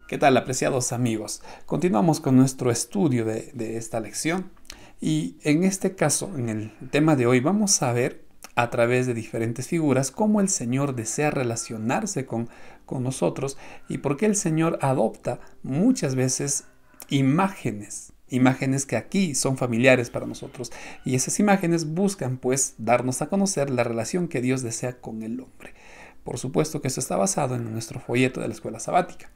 ¿Qué tal, apreciados amigos? Continuamos con nuestro estudio de esta lección y en este caso, en el tema de hoy, vamos a ver a través de diferentes figuras cómo el Señor desea relacionarse con nosotros y por qué el Señor adopta muchas veces imágenes que aquí son familiares para nosotros, y esas imágenes buscan pues darnos a conocer la relación que Dios desea con el hombre. Por supuesto que esto está basado en nuestro folleto de la escuela sabática.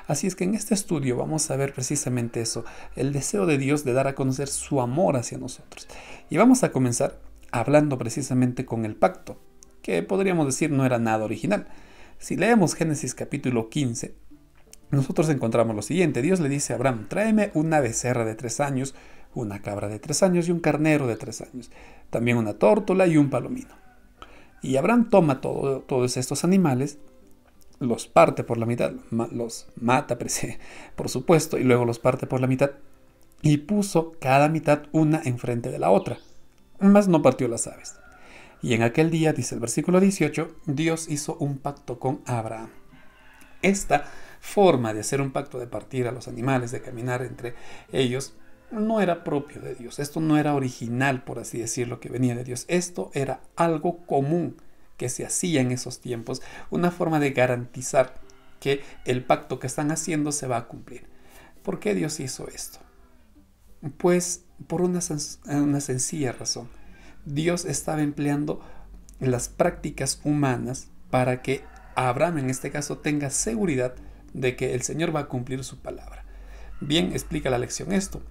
Así es que en este estudio vamos a ver precisamente eso, el deseo de Dios de dar a conocer su amor hacia nosotros. Y vamos a comenzar hablando precisamente con el pacto, que podríamos decir no era nada original. Si leemos Génesis capítulo 15, nosotros encontramos lo siguiente. Dios le dice a Abraham: tráeme una becerra de 3 años, una cabra de 3 años y un carnero de 3 años, también una tórtola y un palomino. Y Abraham toma todos estos animales, los parte por la mitad, los mata, por supuesto, y luego los parte por la mitad, y puso cada mitad una enfrente de la otra, mas no partió las aves. Y en aquel día, dice el versículo 18, Dios hizo un pacto con Abraham. Esta forma de hacer un pacto, de partir a los animales, de caminar entre ellos, no era propio de Dios. Esto no era original, por así decirlo, que venía de Dios. Esto era algo común que se hacía en esos tiempos, una forma de garantizar que el pacto que están haciendo se va a cumplir. ¿Por qué Dios hizo esto? Pues por una sencilla razón. Dios estaba empleando las prácticas humanas para que Abraham, en este caso, tenga seguridad de que el Señor va a cumplir su palabra. Bien explica la lección esto.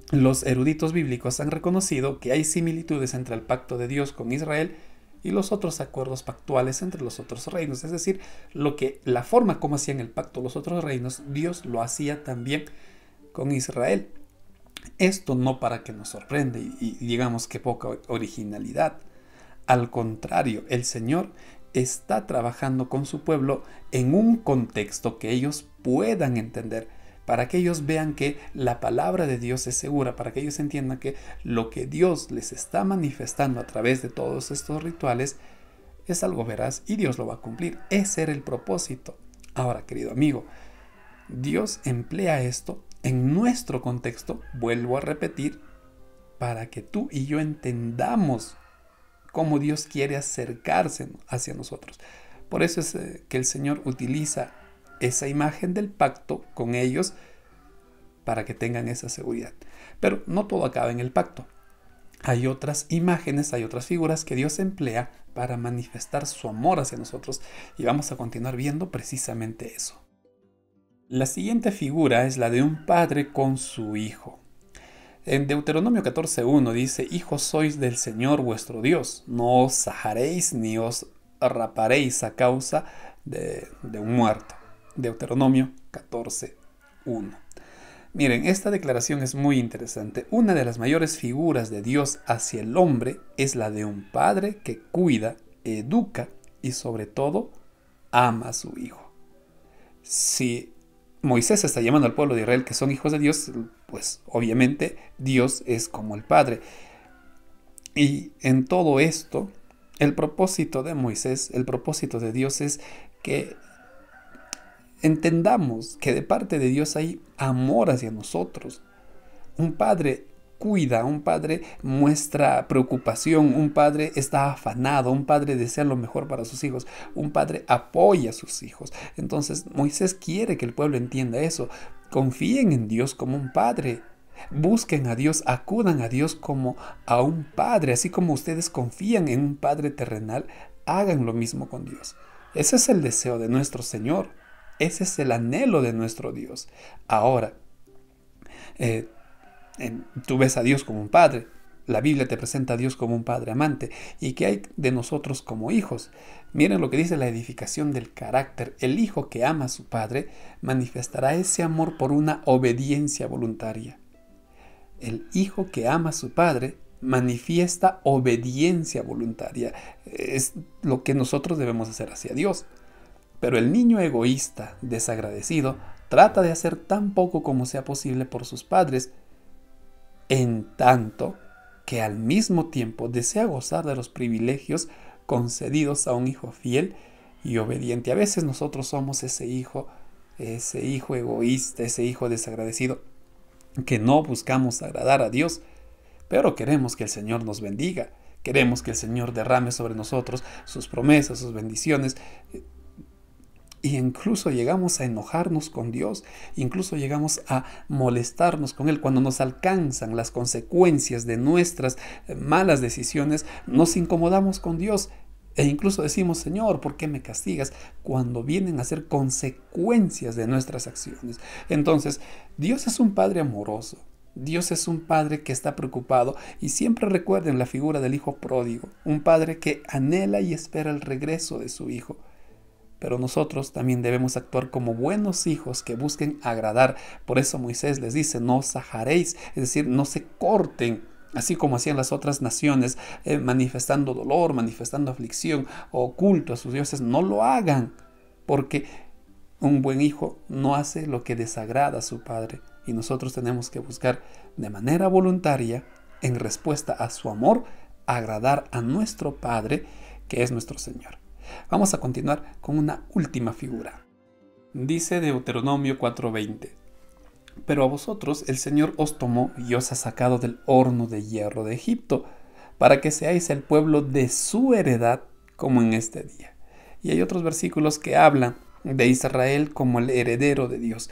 Los eruditos bíblicos han reconocido que hay similitudes entre el pacto de Dios con Israel y los otros acuerdos pactuales entre los otros reinos. Es decir, la forma como hacían el pacto los otros reinos, Dios lo hacía también con Israel. Esto no para que nos sorprenda y digamos que poca originalidad. Al contrario, el Señor está trabajando con su pueblo en un contexto que ellos puedan entender, para que ellos vean que la palabra de Dios es segura, para que ellos entiendan que lo que Dios les está manifestando a través de todos estos rituales es algo veraz y Dios lo va a cumplir. Ese era el propósito. Ahora, querido amigo, Dios emplea esto en nuestro contexto, vuelvo a repetir, para que tú y yo entendamos cómo Dios quiere acercarse hacia nosotros. Por eso es que el Señor utiliza esa imagen del pacto con ellos para que tengan esa seguridad. Pero no todo acaba en el pacto. Hay otras imágenes, hay otras figuras que Dios emplea para manifestar su amor hacia nosotros, y vamos a continuar viendo precisamente eso. La siguiente figura es la de un padre con su hijo. En Deuteronomio 14:1 dice: hijos sois del Señor vuestro Dios, no os sajaréis ni os raparéis a causa de un muerto. Deuteronomio 14:1. Miren, esta declaración es muy interesante. Una de las mayores figuras de Dios hacia el hombre es la de un padre que cuida, educa y sobre todo ama a su hijo. Si Moisés está llamando al pueblo de Israel que son hijos de Dios, pues obviamente Dios es como el Padre. Y en todo esto, el propósito de Moisés, el propósito de Dios es que entendamos que de parte de Dios hay amor hacia nosotros. Un padre cuida, un padre muestra preocupación, un padre está afanado, un padre desea lo mejor para sus hijos, un padre apoya a sus hijos. Entonces Moisés quiere que el pueblo entienda eso. Confíen en Dios como un padre. Busquen a Dios, acudan a Dios como a un padre, así como ustedes confían en un padre terrenal, hagan lo mismo con Dios. Ese es el deseo de nuestro Señor. Ese es el anhelo de nuestro Dios. Ahora, tú ves a Dios como un padre. La Biblia te presenta a Dios como un padre amante. ¿Y qué hay de nosotros como hijos? Miren lo que dice la edificación del carácter. El hijo que ama a su padre manifestará ese amor por una obediencia voluntaria. El hijo que ama a su padre manifiesta obediencia voluntaria. Es lo que nosotros debemos hacer hacia Dios. Pero el niño egoísta, desagradecido, trata de hacer tan poco como sea posible por sus padres, en tanto que al mismo tiempo desea gozar de los privilegios concedidos a un hijo fiel y obediente. A veces nosotros somos ese hijo ese hijo egoísta, ese hijo desagradecido, que no buscamos agradar a Dios, pero queremos que el Señor nos bendiga, queremos que el Señor derrame sobre nosotros sus promesas, sus bendiciones, y incluso llegamos a enojarnos con Dios, incluso llegamos a molestarnos con Él. Cuando nos alcanzan las consecuencias de nuestras malas decisiones, nos incomodamos con Dios e incluso decimos: Señor, ¿por qué me castigas? Cuando vienen a ser consecuencias de nuestras acciones. Entonces, Dios es un Padre amoroso. Dios es un Padre que está preocupado, y siempre recuerden la figura del Hijo pródigo, un Padre que anhela y espera el regreso de su Hijo. Pero nosotros también debemos actuar como buenos hijos que busquen agradar. Por eso Moisés les dice: no os ajaréis, es decir, no se corten, así como hacían las otras naciones, manifestando dolor, manifestando aflicción o culto a sus dioses. No lo hagan, porque un buen hijo no hace lo que desagrada a su padre, y nosotros tenemos que buscar de manera voluntaria, en respuesta a su amor, agradar a nuestro Padre, que es nuestro Señor. Vamos a continuar con una última figura. Dice Deuteronomio 4:20: pero a vosotros el Señor os tomó y os ha sacado del horno de hierro de Egipto, para que seáis el pueblo de su heredad, como en este día. Y hay otros versículos que hablan de Israel como el heredero de Dios.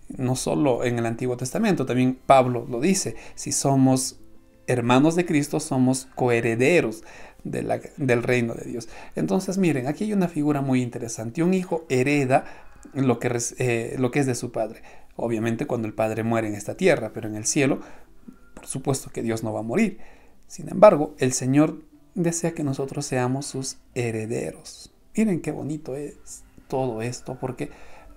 No solo en el Antiguo Testamento, también Pablo lo dice: si somos hermanos de Cristo, somos coherederos del reino de Dios. Entonces, miren, aquí hay una figura muy interesante. Un hijo hereda lo que es de su padre. Obviamente cuando el padre muere en esta tierra, pero en el cielo, por supuesto que Dios no va a morir. Sin embargo, el Señor desea que nosotros seamos sus herederos. Miren qué bonito es todo esto, porque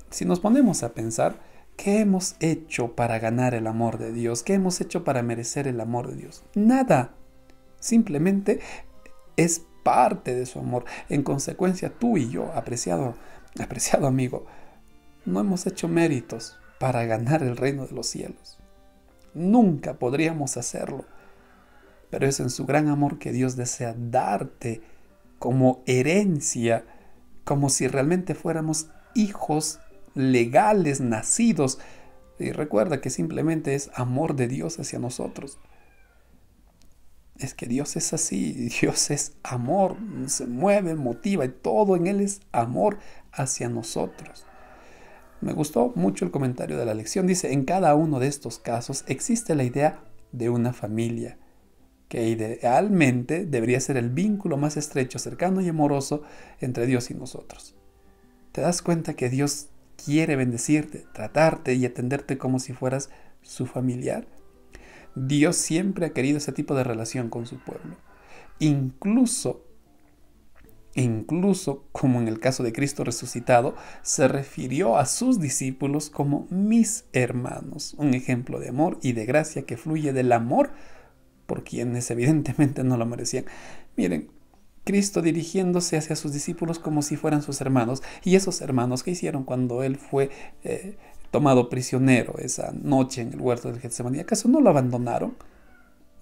si nos ponemos a pensar, ¿qué hemos hecho para ganar el amor de Dios? ¿Qué hemos hecho para merecer el amor de Dios? Nada. Simplemente es parte de su amor. En consecuencia, tú y yo, apreciado amigo, no hemos hecho méritos para ganar el reino de los cielos. Nunca podríamos hacerlo. Pero es en su gran amor que Dios desea darte como herencia, como si realmente fuéramos hijos legales, nacidos. Y recuerda que simplemente es amor de Dios hacia nosotros. Es que Dios es así, Dios es amor, se mueve, motiva, y todo en Él es amor hacia nosotros. Me gustó mucho el comentario de la lección. Dice: en cada uno de estos casos existe la idea de una familia, que idealmente debería ser el vínculo más estrecho, cercano y amoroso entre Dios y nosotros. ¿Te das cuenta que Dios quiere bendecirte, tratarte y atenderte como si fueras su familiar? Dios siempre ha querido ese tipo de relación con su pueblo. Incluso como en el caso de Cristo resucitado, se refirió a sus discípulos como mis hermanos. Un ejemplo de amor y de gracia que fluye del amor por quienes evidentemente no lo merecían. Miren, Cristo dirigiéndose hacia sus discípulos como si fueran sus hermanos. Y esos hermanos, ¿qué hicieron cuando Él fue tomado prisionero esa noche en el huerto del Getsemaní? ¿Acaso no lo abandonaron?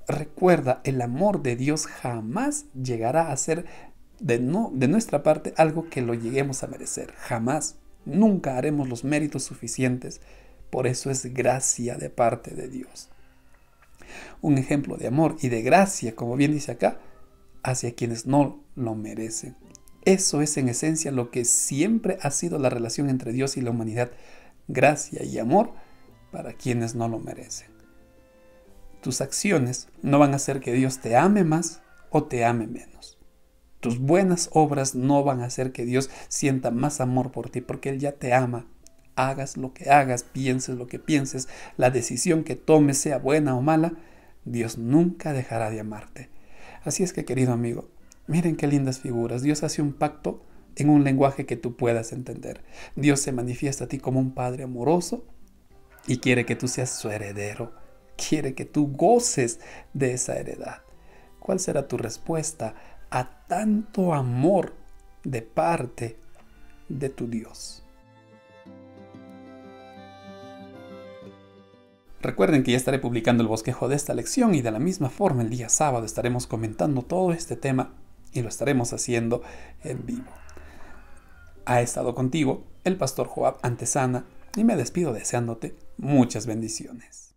Recuerda, el amor de Dios jamás llegará a ser de nuestra parte algo que lo lleguemos a merecer. Jamás. Nunca haremos los méritos suficientes. Por eso es gracia de parte de Dios. Un ejemplo de amor y de gracia, como bien dice acá, hacia quienes no lo merecen. Eso es en esencia lo que siempre ha sido la relación entre Dios y la humanidad. Gracia y amor para quienes no lo merecen. Tus acciones no van a hacer que Dios te ame más o te ame menos. Tus buenas obras no van a hacer que Dios sienta más amor por ti, porque Él ya te ama. Hagas lo que hagas, pienses lo que pienses, la decisión que tomes, sea buena o mala, Dios nunca dejará de amarte. Así es que, querido amigo, miren qué lindas figuras. Dios hace un pacto en un lenguaje que tú puedas entender. Dios se manifiesta a ti como un Padre amoroso y quiere que tú seas su heredero. Quiere que tú goces de esa heredad. ¿Cuál será tu respuesta a tanto amor de parte de tu Dios? Recuerden que ya estaré publicando el bosquejo de esta lección, y de la misma forma el día sábado estaremos comentando todo este tema y lo estaremos haciendo en vivo. Ha estado contigo el pastor Joab Antesana, y me despido deseándote muchas bendiciones.